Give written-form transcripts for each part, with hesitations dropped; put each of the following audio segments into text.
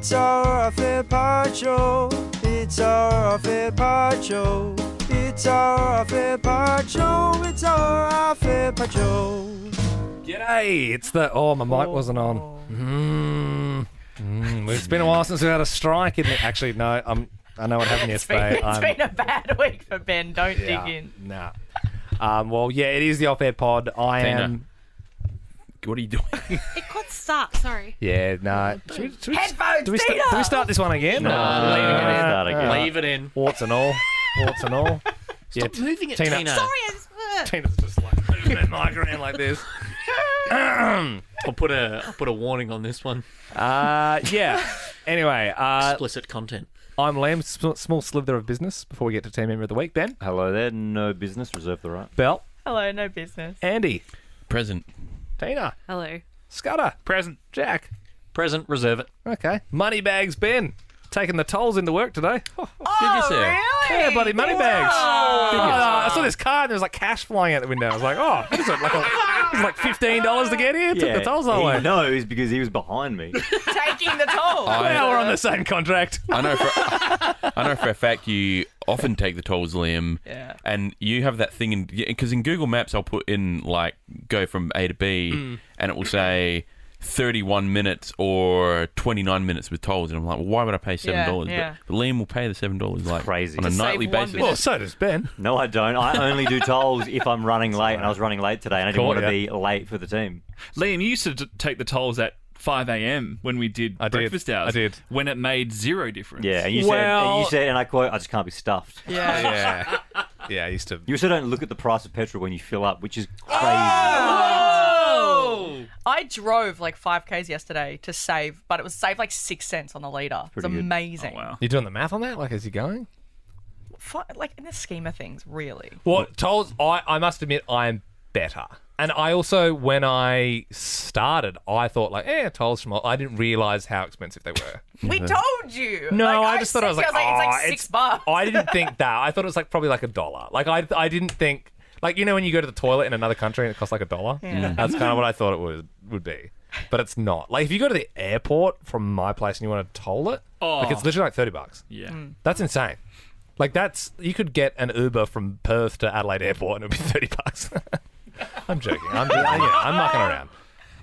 It's our fair part show. It's our fair part show. It's our fair part show. It's our fair part show. G'day, it's the... Oh, my mic wasn't on. It's been a while since we had a strike, isn't it? Actually, no, I know what happened yesterday. It's been a bad week for Ben. Don't dig in. Nah. Well, yeah, it is the off-air pod. I am... What are you doing? It got stuck, sorry. Yeah, no. Headphones, do we Tina! start this one again? No, Start again. leave it in. Warts and all. Warts and all. Stop moving it, Tina. Tina. Sorry, I just... Tina's just like moving that mic around like this. I'll put a warning on this one. Yeah. Anyway, Explicit content. I'm Liam, small slither of business before we get to Team Member of the Week. Ben. Hello there, no business, reserve the right. Bell. Hello, no business. Andy. Present. Tina. Hello. Scudder. Present. Jack. Present. Reserve it. Okay. Moneybags Ben. Taking the tolls into work today. Did you say? Really? Yeah, bloody moneybags. Wow. I saw this car and there was like cash flying out the window. I was like, oh, what is it? It's like $15 to get here? Took the tolls all the way. He knows because he was behind me. Taking the toll. Well, we're on the same contract. I know for a fact you often take the tolls, Liam. Yeah. And you have that thing in because in Google Maps I'll put in like go from A to B, and it will say 31 minutes or 29 minutes with tolls, and I'm like, well, why would I pay $7? Yeah. But Liam will pay the $7 like Crazy. on a To nightly save 1 basis. minute. Well, so does Ben. No, I don't. I only do tolls if I'm running late, and I was running late today, and I didn't Cool, want to yeah. be late for the team. Liam, you used to take the tolls at 5 a.m. when we did breakfast hours. I did. When it made zero difference. Yeah, and you said, and I quote, I just can't be stuffed. Yeah. Yeah. Yeah, I used to. You also don't look at the price of petrol when you fill up, which is crazy. Oh! I drove like 5Ks yesterday to save, but it was saved like 6 cents on the litre. It's pretty good. amazing. Oh, wow. You doing the math on that? Like, as you're going? Like in the scheme of things, really. Well, tolls, I must admit, I am better. And I also, when I started, I thought like, tolls from... I didn't realise how expensive they were. We told you. No, Like, I just thought I was like, it's like $6. I didn't think that. I thought it was like probably like $1. Like I didn't think... Like, you know when you go to the toilet in another country and it costs like $1? Yeah. That's kind of what I thought it would be. But it's not. Like, if you go to the airport from my place and you want to toll it, like it's literally like $30. Yeah. That's insane. Like, you could get an Uber from Perth to Adelaide Airport and it'd be $30. I'm joking. I'm mucking around.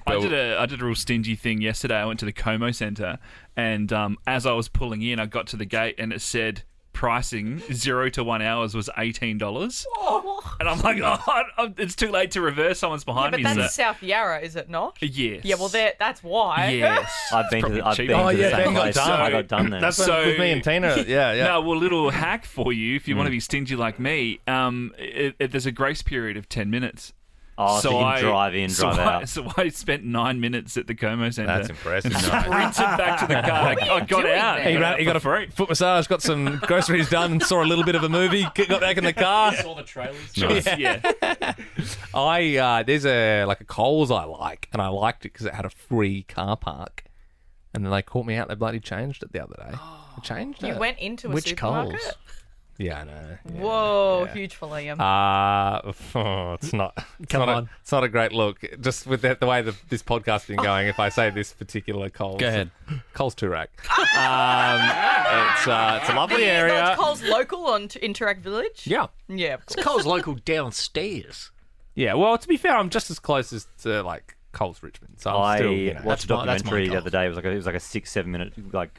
I did a real stingy thing yesterday. I went to the Como Centre, and as I was pulling in, I got to the gate and it said pricing 0 to 1 hours was $18. And I'm like, it's too late to reverse. Someone's behind But me. that's South Yarra, is it not? Yes. Yeah, well, that's why. Yes. I've been to the probably cheaper. same Ben got place. done. I got done there. That's So- with me and Tina. Yeah. No, well, little hack for you if you want to be stingy like me. There's a grace period of 10 minutes. Oh, so you can drive in, drive out. So I spent 9 minutes at the Como Centre. That's impressive. And sprinted back to the car. I got doing out. there? He got a free. foot massage, got some groceries done, saw a little bit of a movie, got back in the car. All the trailers. Yeah. There's a Coles I like, and I liked it because it had a free car park. And then they caught me out. They bloody changed it the other day. They changed You it. went into a Which supermarket? Coles? Yeah, I know. Yeah. Whoa, huge for Liam. It's not. Come on. It's not a great look. Just with the way this podcast has been going, if I say this particular Coles, Go ahead. Coles Toorak. It's a lovely area. That's Coles local in Toorak Village? Yeah. Yeah, of course. Coles local downstairs. Yeah. Well, to be fair, I'm just as close as to like Coles Richmond. So I'm still, I watched a that's my documentary the Coles. other day. It was like a 6-7 minute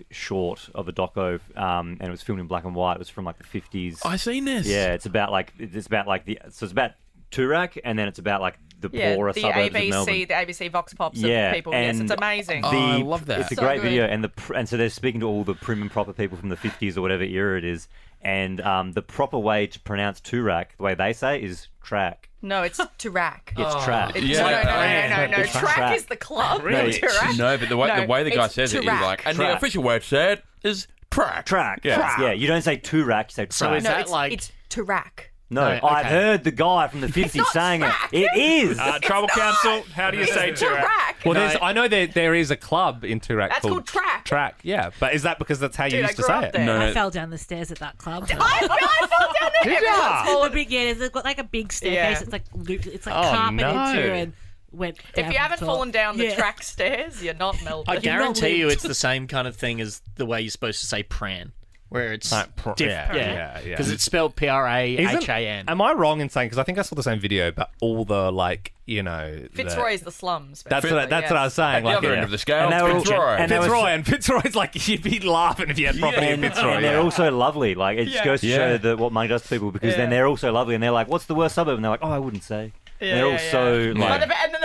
short of a doco, and it was filmed in black and white. It was from like the 50s. I seen this. Yeah, it's about it's about Toorak, and then it's about like the poorer the suburbs of Melbourne. the ABC Vox Pops Yeah, of people. Yes, and it's amazing. I love that. It's a So great good. video, and so they're speaking to all the prim and proper people from the 50s or whatever era it is, and the proper way to pronounce Toorak, the way they say, is track. No, it's Toorak. It's track. It's, Yeah. no. It's Track track. is the club. Really? Toorak. No, but the way the guy it's says it is Toorak. like, and the Track. official word said is track. Track. Yeah. Yeah, you don't say Toorak, you say track. So is No, that like... it's Toorak. No, No, I've okay. heard the guy from the 50s not saying track. it. It is. Tribal Council, how do you say Toorak? Toorak. Well, I know there is a club in Toorak That's called Track. Track, yeah. But is that because that's how you Dude, I used to grew say up it? there. No, I fell down the stairs at that club. I fell down there. Did ya? Everyone's It's fallen. a big, they've got like a big staircase. Yeah. It's like looped, it's like Oh, carpeted no. too, and went down If you haven't the top. fallen down the Yeah. track stairs, you're not Melbourne. I guarantee you lived. it's the same kind of thing as the way you're supposed to say pran, where it's Like, yeah, yeah. because it's spelled Prahan. Am I wrong in saying, because I think I saw the same video, but all the, like, you know... Fitzroy is the slums. That's basically, what I was saying. At the like, other end of the scale, And they were all- Fitzroy. and they were- Fitzroy, and Fitzroy's like, you'd be laughing if you had property in Fitzroy. And they're also lovely. Like, it just Yeah. goes to show that what money does to people, because then Yeah. they're also lovely, and they're like, what's the worst suburb? And they're like, oh, I wouldn't say. Yeah, and they're all yeah, so, yeah. like... And then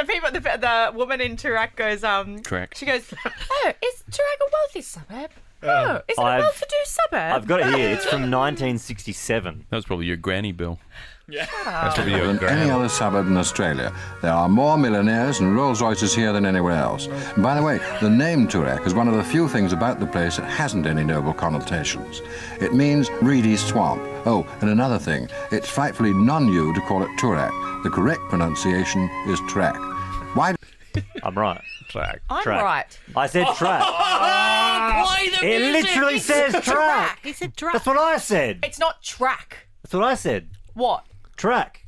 the woman in Toorak goes, Correct. She goes, oh, is Toorak a wealthy suburb? Oh, is it a I've- well-to-do suburb? I've got it here. It's from 1967. That was probably your granny, Bill. That's probably your Than any other suburb in Australia. There are more millionaires and Rolls Royces here than anywhere else. And by the way, the name Toorak is one of the few things about the place that hasn't any noble connotations. It means reedy swamp. Oh, and another thing, it's frightfully non-you to call it Toorak. The correct pronunciation is track. Why? I'm right. track. I'm Track. right. I said track. Play the It music. literally says track. He said track. That's what I said. It's not track. That's what I said. What? Track.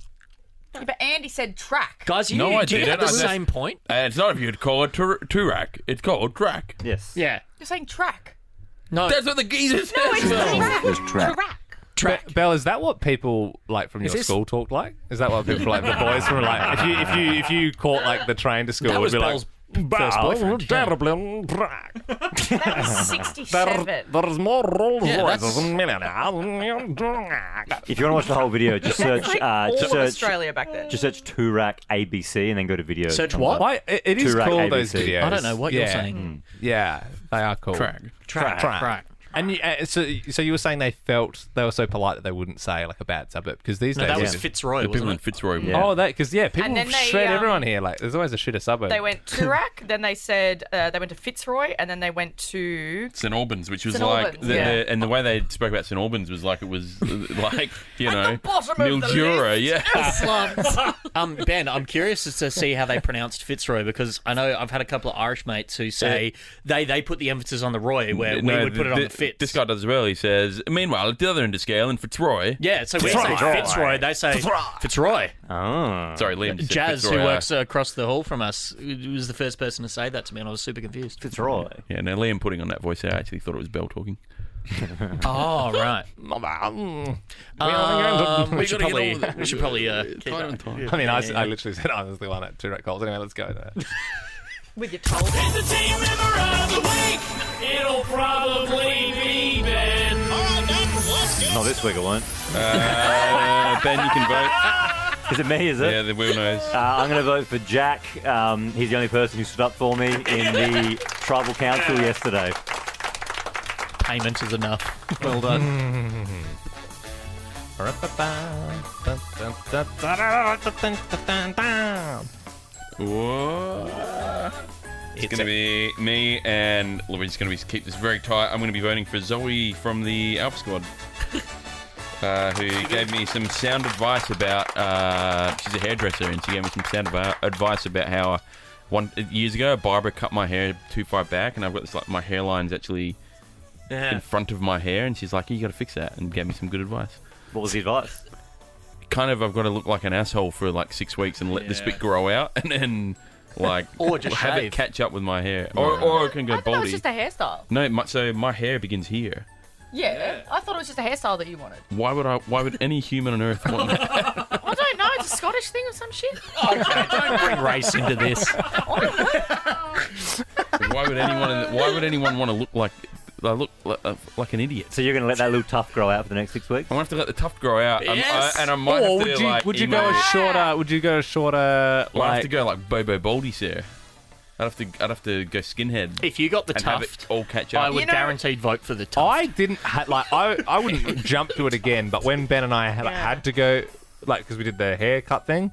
Yeah, but Andy said track. Guys, No, I do you didn't. have the I just- same point? It's not if you'd call it Toorak. It's called track. Yes. Yeah. You're saying track. No. That's what the geezer says. Is track. track. Belle, is that what people like from your this- school talked like? Is that what people like the boys from like? If you caught like the train to school, That it would was be Belle's like, first boyfriend. terribly track. That was 67. There's more Rolls Yeah, Royces that's- than millionaires. If you want to watch the whole video, just search. All of search. Australia back then. Just search Toorak ABC and then go to videos. Search Comes what? up. Why? It is Toorak cool, ABC. those videos. I don't know what you're Yeah. saying. Yeah, they are cool. Track. Track. And you, so you were saying they felt they were so polite that they wouldn't say like a bad suburb, because these No, days that was yeah. Fitzroy, The people wasn't in it? Fitzroy. Yeah. Oh, that because people And then they, shred everyone here. Like, there's always a shitter suburb. They went Toorak, then they said they went to Fitzroy, and then they went to St Albans, which was St. like, Albans, yeah. and the way they spoke about St Albans was like it was like, you know, the bottom of the Mildura, yeah. slums. Ben, I'm curious as to see how they pronounced Fitzroy, because I know I've had a couple of Irish mates who say they put the emphasis on the Roy, where we would put it on the Fitz. This guy does as well. He says, meanwhile, at the other end of scale in Fitzroy. Yeah, so we say Fitzroy, they say Fitzroy. Oh. Sorry, Liam. just said Jazz, who Fitzroy, works across the hall from us, was the first person to say that to me, and I was super confused. Fitzroy. Yeah, now Liam putting on that voice, I actually thought it was Bell talking. Oh, right. We should probably keep going. I mean, I literally said I was the one at Toorak Coles. Anyway, let's go there. With your toll. Entertainment member of the week. It'll probably be Ben. Not this week, it won't. Ben, you can vote. Is it me, is it? Yeah, the wheel knows. I'm going to vote for Jack. He's the only person who stood up for me in the tribal council yesterday. Payment is enough. Well done. Whoa. It's going to be me, and we're just going to keep this very tight. I'm going to be voting for Zoe from the Alpha Squad, who gave me some sound advice about. She's a hairdresser, and she gave me some sound advice about how years ago a barber cut my hair too far back, and I've got this like my hairline's actually in front of my hair, and she's like, "You got to fix that," and gave me some good advice. What was the advice? Kind of, I've got to look like an asshole for like 6 weeks and let this bit grow out, and then like Or just have shave. it catch up with my hair, or it can go I thought it was baldy. just a hairstyle. No, so my hair begins here. Yeah, I thought it was just a hairstyle that you wanted. Why would any human on earth want that? I don't know. It's a Scottish thing or some shit. Don't bring race into this. Why would anyone want to look like an idiot? So you're going to let that little tuft grow out for the next 6 weeks? I'm gonna have to let the tuft grow out, Yes. and I might Or have to would you email go it. shorter? Would you go shorter? Well, I'd have Like to go like Bobo Baldy's hair. I'd have to go skinhead If you got the and have it tuft, all catch up. I would You know- guaranteed vote for the tuft. I didn't I wouldn't jump to it again. But when Ben and I had to go, like, because we did the haircut thing,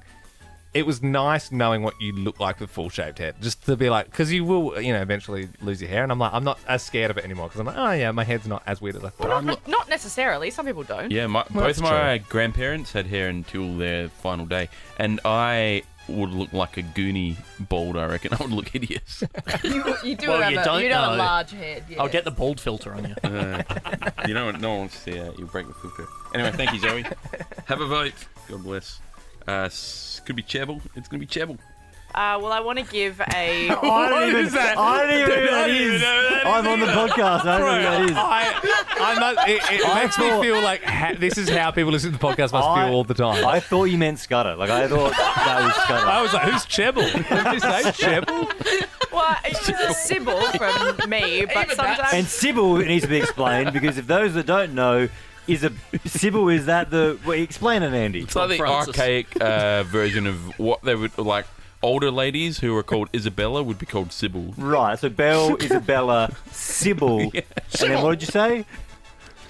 it was nice knowing what you look like with full shaved head. Just to be like, because you will, eventually lose your hair. And I'm like, I'm not as scared of it anymore because I'm like, oh yeah, my head's not as weird as I thought. Not necessarily. Some people don't. Yeah, both that's my grandparents had hair until their final day, and I would look like a goonie bald. I reckon I would look hideous. You do Well, have you a don't know. large head. Yes. I'll get the bald filter on you. You know what? No one wants to see that. You'll break the filter. Anyway, thank you, Zoe. Have a vote. God bless. Could be Chebble. It's gonna be Chebble. Well, I want to give a. I don't even know who that is. I'm on the podcast. I don't know who that is. It makes me feel like this is how people listen to the podcast must feel all the time. I thought you meant Scudder. Like, I thought that was Scudder. I was like, who's Chebble? Did you say Chebble? Well, it's a Sybil from me, but sometimes. And Sybil needs to be explained, because if those that don't know, Sybil is that the... Well, explain it, Andy. It's like the archaic version of what they would like. Older ladies who are called Isabella would be called Sybil. Right, so Belle, Isabella, Sybil, and then what did you say?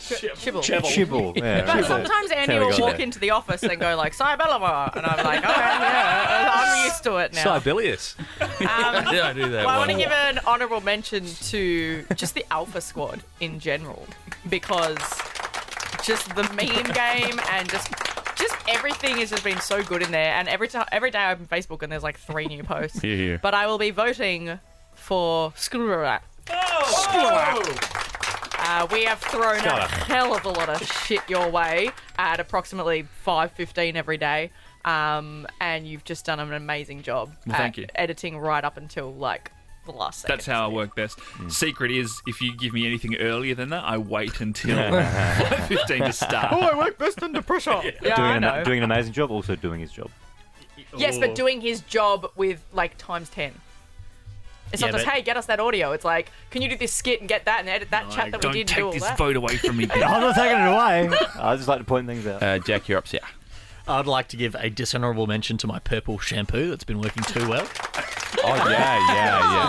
Chibble. Yeah, But sometimes Andy will walk into the office and go like, Cybellava, and I'm like, okay, yeah, I'm used to it now. Sibelius. Yeah, I do that. Well, I want to give an honourable mention to just the Alpha Squad in general, because just the meme game and just everything has just been so good in there. And every day I open Facebook and there's like 3 new posts. Yeah. But I will be voting for Toorak. We have thrown a hell of a lot of shit your way at approximately 5:15 every day. And you've just done an amazing job thank you. Editing right up until like the last second. That's how I work best. Secret is, if you give me anything earlier than that, I wait until 5:15 to start. I work best under pressure. Yeah, doing an amazing job, also doing his job. Yes, but doing his job with like times 10. It's not just, hey, get us that audio. It's like, can you do this skit and get that and edit that chat that we did and do all Don't take that? this vote away from me. I'm not taking it away. I just like to point things out. Jack, you're up. Yeah. I'd like to give a dishonourable mention to my purple shampoo that's been working too well. Oh, yeah. Is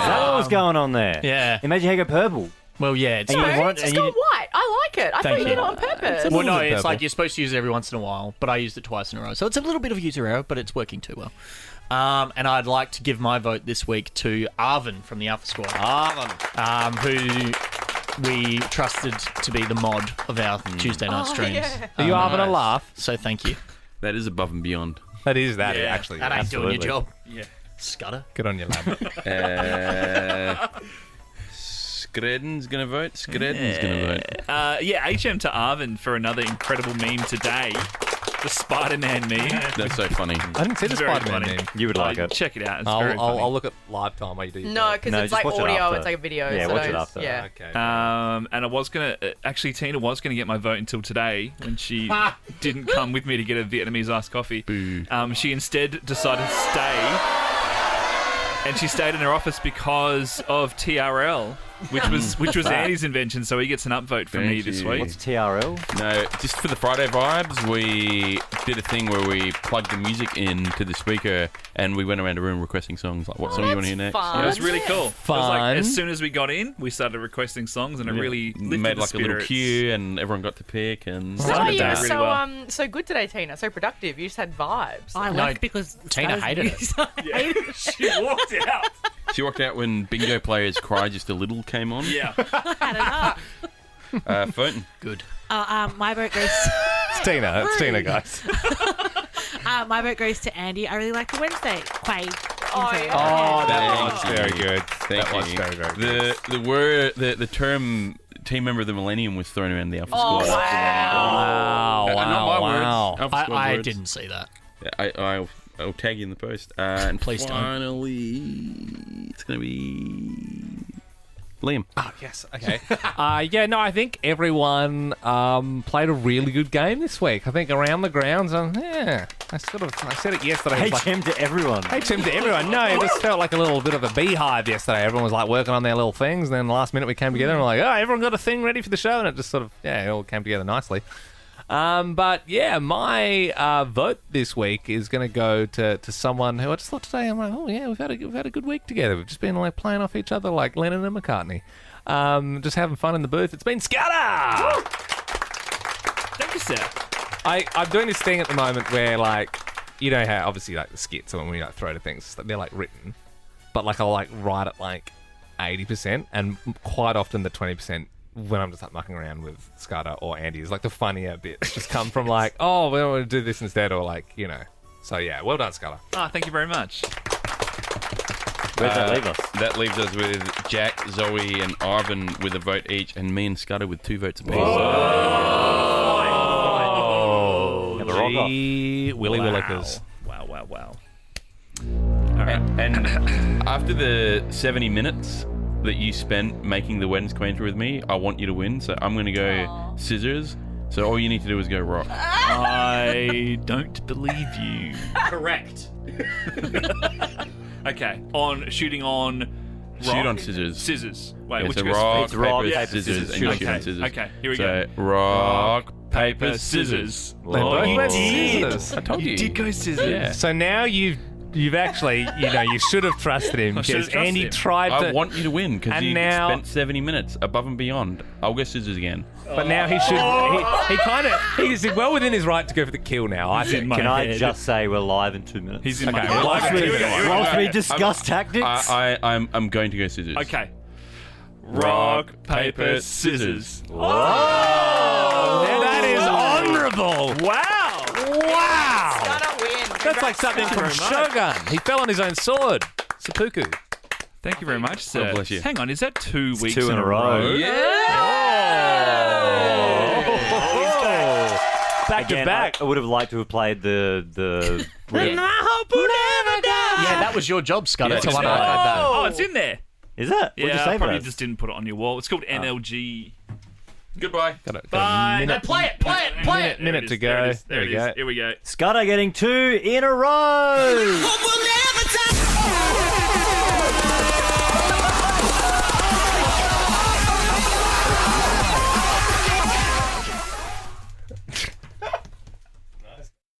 that what was going on there? Yeah. Imagine how you go purple. Well, yeah. It's No, it's just gone white. I like it. I thought you did it on purpose. Well, no, it's purple. like you're supposed to use it every once in a while, but I used it twice in a row. So it's a little bit of user error, but it's working too well. And I'd like to give my vote this week to Arvin from the Alpha Squad. Who we trusted to be the mod of our Tuesday night streams. Yeah. Are you having a laugh? So thank you. That is above and beyond. That is that, actually. That ain't doing your job. Yeah. Scudder. Good on you, lad. Scredden's going to vote. Scredden's going to vote. HM to Arvin for another incredible meme today. The Spider-Man meme. That's so funny. I didn't see the It's very Spider-Man funny. meme. You would like it. Check it out. It's very funny. I'll look at live time while you do your No, vote. because No, it's just like watch it audio. after. It's like a video. Yeah, so watch it after. Yeah. Okay. And I was gonna actually, Tina was gonna get my vote until today when she didn't come with me to get a Vietnamese iced coffee. Boo. She instead decided to stay, and she stayed in her office because of TRL, which was Andy's invention. So he gets an upvote from me Thank this you. week. What's TRL? No, just for the Friday vibes, we did a thing where we plugged the music into the speaker and we went around the room requesting songs. Like, what song you want to hear next? fun. It was really cool. It was like, Fun. as soon as we got in, we started requesting songs, and it really lifted made the like a little spirits. queue, and everyone got to pick. And So are you Really so well. so good today, Tina? So productive. You just had vibes. I No, left because Tina hated it. it. She walked out. she walked out when Bingo Players Cry Just a Little came on. Yeah. Had enough. Fulton. Good. My vote goes. It's Tina. It's Tina, guys. My vote goes to Andy. I really like the Wednesday Quay. Oh, intro. yeah. That Thank was you. very good. Thank That was you. very, very good. The term team member of the Millennium was thrown around the Alpha Oh, Squad. wow. Not my wow. words. Alpha Squad I words. didn't see that. I'll tag you in the post. And Please don't. finally, it's going to be Liam. Oh, yes. Okay. I think everyone played a really good game this week. I think around the grounds, I said it yesterday. It was HM to everyone. HM to everyone. No, it just felt like a little bit of a beehive yesterday. Everyone was like working on their little things, and then the last minute we came together and we're like, oh, everyone got a thing ready for the show, and it just sort of, it all came together nicely. But yeah, my vote this week is going to go to someone who I just thought today, I'm like, oh yeah, we've had a good week together. We've just been like playing off each other like Lennon and McCartney. Just having fun in the booth. It's been Scudder! Thank you, sir. I'm doing this thing at the moment where, like, you know how obviously like the skits when we like throw to things, they're like written, but like I'll like write at like 80%, and quite often the 20% when I'm just like mucking around with Scudder or Andy is like the funnier bits just come from like, oh, we want to do this instead, or like, you know. So yeah, well done, Scudder. Oh, thank you very much. Where's that leave us? That leaves us with Jack, Zoe, and Arvin with a vote each, and me and Scudder with 2 votes apiece. Oh, Have a rock off. gee, Willy Willikers. Wow. All And after the 70 minutes that you spent making the Wednesday Queen with me, I want you to win. So I'm going to go scissors. So all you need to do is go rock. I don't believe you. Correct. Okay, shooting on rock. Shoot on scissors. Scissors. Wait, Yeah, which so goes rock, first? paper, Yeah. scissors, and Shoot you on shoot on scissors. Okay, here we So go. rock, paper, scissors. They both went did. scissors. I told you. You did go scissors. Yeah. So now you've actually, you should have trusted him I should have because trusted Andy him. tried to. I want you to win because And you now- spent 70 minutes above and beyond. I'll go scissors again. But now he should. He's well within his right to go for the kill now. I think. in my Can I head. just say we're live in 2 minutes? He's in my Okay, head. well, Okay, here we go, here we go. Whilst we discuss tactics. I'm going to go scissors. Okay. Rock, paper, scissors. Now that is honourable. Wow. Wow. Gotta win. That's like something from Shogun. He fell on his own sword. Seppuku. Thank you very much, sir. God bless you. Hang on, is that 2 weeks 2 in a row. Back Again, to back. I would have liked to have played the Yeah, that was your job, Scudder, Yeah, to just unlock that. Oh, it's in there. Is that? What'd you Yeah, say, I probably Brad? just didn't put it on your wall. It's called NLG. Goodbye. Got a Bye. minute, Play it. minute to go. There it is. There we go. Here we go. Scudder getting 2 in a row.